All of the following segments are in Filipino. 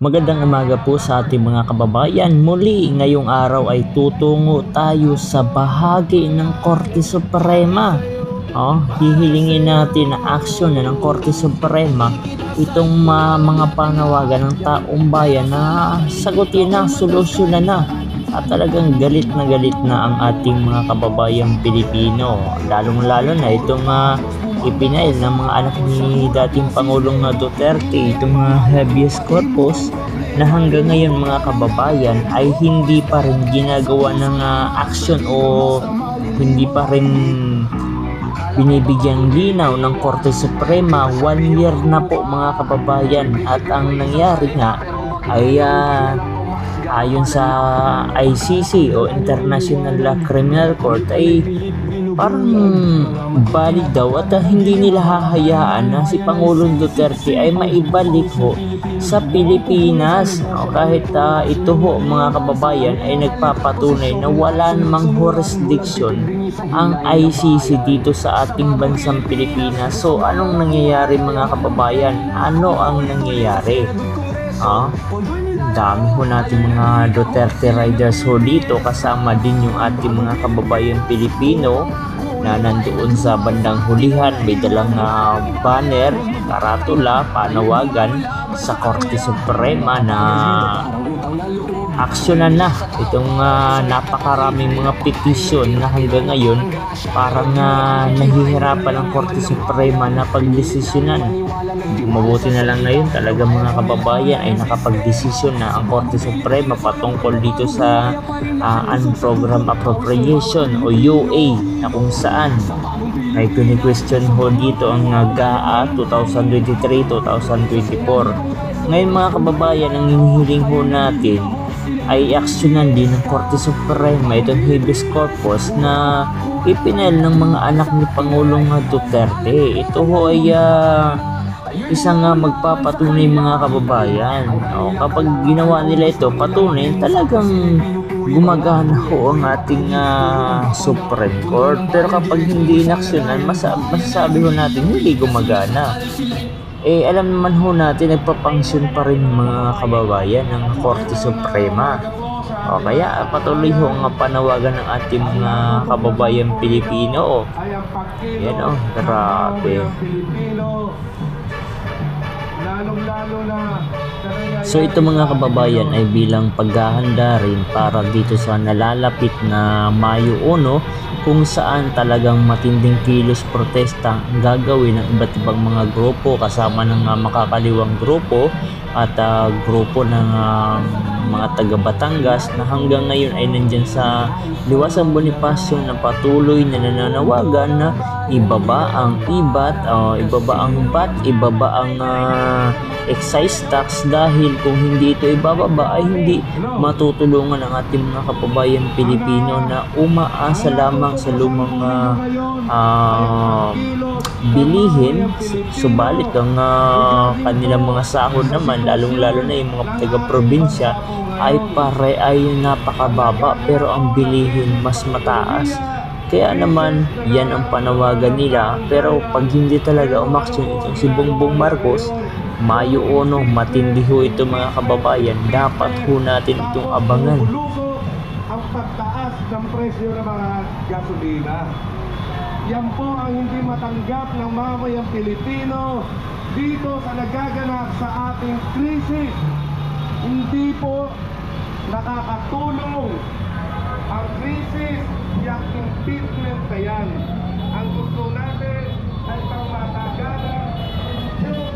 Magandang umaga po sa ating mga kababayan. Muli, ngayong araw ay tutungo tayo sa bahagi ng Korte Suprema. Hihilingin natin na aksyon ng Korte Suprema itong mga panawagan ng taong bayan na sagutin na, solusyonan na. At talagang galit na ang ating mga kababayang Pilipino. Lalong-lalo na itong ipinail ng mga anak ni dating Pangulong Duterte, itong habeas corpus na hanggang ngayon mga kababayan ay hindi pa rin ginagawa ng aksyon o hindi pa rin binibigyang linaw ng Korte Suprema. 1 year na po mga kababayan, at ang nangyari nga ay ayon sa ICC o International Criminal Court ay parang balik daw at hindi nila hahayaan na si Pangulong Duterte ay maibalik ho sa Pilipinas. Kahit ito ho mga kababayan ay nagpapatunay na wala namang jurisdiction ang ICC dito sa ating bansang Pilipinas. So anong nangyayari mga kababayan? Ano ang nangyayari? Dami ho natin mga Duterte riders ho dito, kasama din yung ating mga kababayan Pilipino na nandoon sa bandang hulihan. May dalang banner, karatula, panawagan sa Korte Suprema na aksyonan na itong napakaraming mga petisyon na hanggang ngayon parang nahihirapan ang Korte Suprema na pagdesisyonan. Mabuti na lang ngayon talaga mga kababayan ay nakapagdesisyon na ang Korte Suprema patungkol dito sa Unprogrammed Appropriation o UA, na kung saan ay kini-question ho dito ang GAA 2023-2024. Ngayon mga kababayan, ang hinihiling ho natin ay aksyonan din ng Korte Suprema itong habeas corpus na ipinail ng mga anak ni Pangulong Duterte. Ito ho ay isang magpapatunay mga kababayan. Kapag ginawa nila ito, patunay talagang gumagana ho ang ating Supreme Court. Pero kapag hindi inaksyonan, masasabi ho natin hindi gumagana. Alam naman ho natin, nagpapangsyon pa rin mga kababayan ng Korte Suprema. Kaya patuloy ho ang panawagan ng ating mga kababayan Pilipino. Yan grabe. So ito mga kababayan ay bilang paghahanda rin para dito sa nalalapit na Mayo 1, kung saan talagang matinding kilos protesta ang gagawin ng iba't ibang mga grupo, kasama ng makakaliwang grupo at grupo ng mga taga Batangas na hanggang ngayon ay nandyan sa Liwasang Bonifacio na patuloy na nananawagan na ibaba ang IBAT, ibaba ang VAT, ibaba ang excise tax, dahil kung hindi ito ibababa ay hindi matutulungan ang ating mga kababayan Pilipino na umaasa lamang sa lumang bilihin, subalit ang kanilang mga sahod naman, lalong-lalo na yung mga taga-probinsya ay napakababa, pero ang bilihin mas mataas. Kaya naman yan ang panawagan nila. Pero pag hindi talaga umaksyon itong si Bongbong Marcos, Mayo 1, matindi ho ito mga kababayan. Dapat ho natin itong abangan. Ang pagtaas ng presyo ng mga gasolina, yan po ang hindi matanggap ng mamayang Pilipino dito sa nagaganap sa ating krisis. Hindi po nakakatulong ang krisis, yung impeachment na yan. Ang gusto natin ay pangmatagalan yung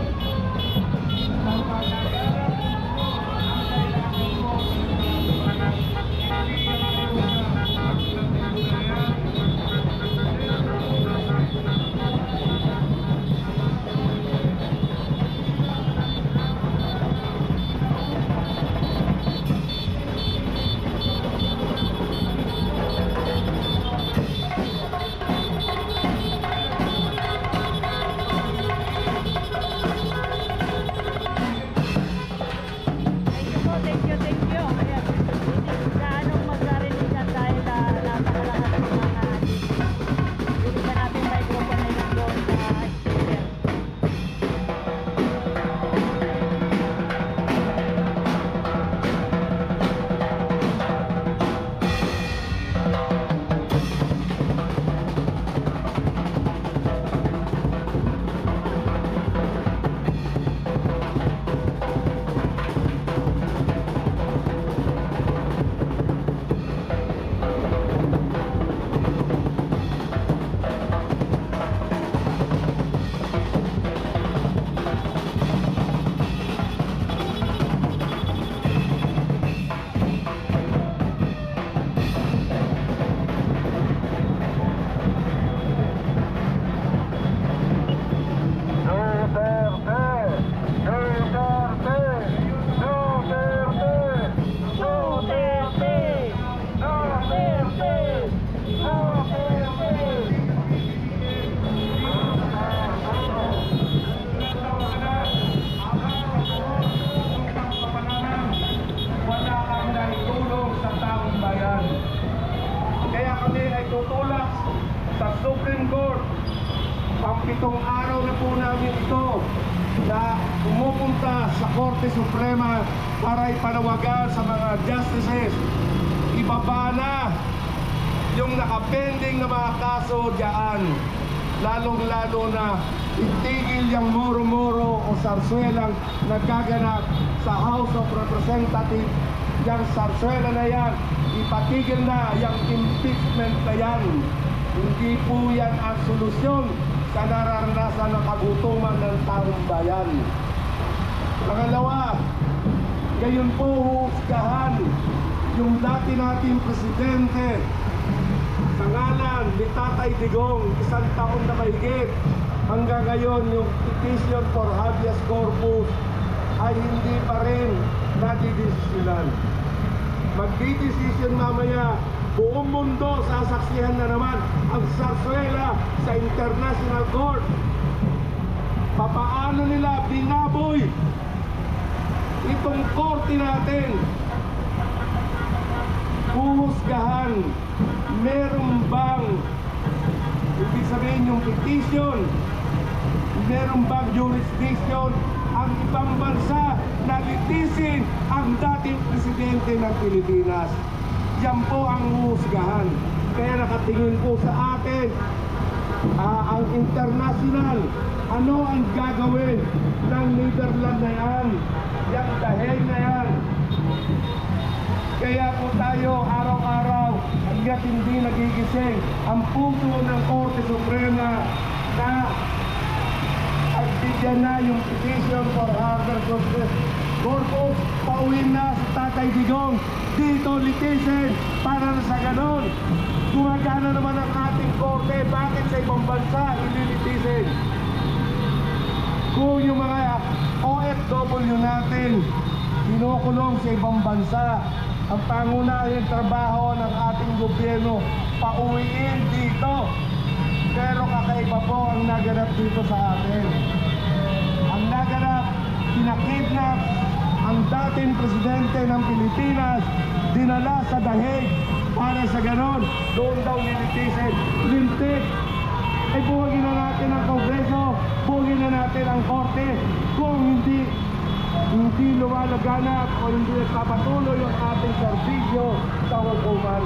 Pang-pitong araw na po namin ito na pumupunta sa Korte Suprema para ipanawagan sa mga justices. Ibaba na yung nakapending na mga kaso diyan. Lalong-lalo na itigil yung muro-muro o sarswelang nagaganap sa House of Representatives. Yung sarswela na yan, ipatigil na yung impeachment na yan. Hindi po yan ang solusyon sa nararanasan ng kagutuman ng taong bayan. Pangalawa, ngayon po huhusgahan yung dati nating presidente sa ngalan ni Tatay Digong, 1 taon na mahigit. Hanggang ngayon yung petition for habeas corpus ay hindi pa rin nadidesisyonan. Magdidesisyon mamaya, buong mundo sasaksihan na naman ang sarswela sa International Court. Papaano nila binaboy itong korte natin? Huhusgahan, meron bang, ibig sabihin yung petition, meron bang jurisdiction ang ibang bansa na litisin ang dating presidente ng Pilipinas? Yan po ang huhusgahan. Kaya nakatingin po sa atin ang international. Ano ang gagawin ng Netherlands na yan? Yung dahil na yan. Kaya po tayo araw-araw hanggat hindi nagigising ang puso ng Korte Suprema na bigyan na yung petition for habeas corpus, pauwiin na si Tatay Digong dito litisin para na sa ganon. Gumagana naman ang ating korte, bakit sa ibang bansa ililitisin? Kung yung mga OFW natin kinukulong sa ibang bansa, ang pangunahing trabaho ng ating gobyerno pauwiin dito. Pero kakaiba po ang naganap dito sa atin. Ang naganap, pinakidnap ang dating presidente ng Pilipinas, dinala sa dahig para sa ganon, doon daw nilitisin. Lintik. Ay buwagin na natin ang Kongreso, buwagin na natin ang Korte kung hindi lumalaganap o hindi nagpapatuloy ang ating serbisyo sa hukuman.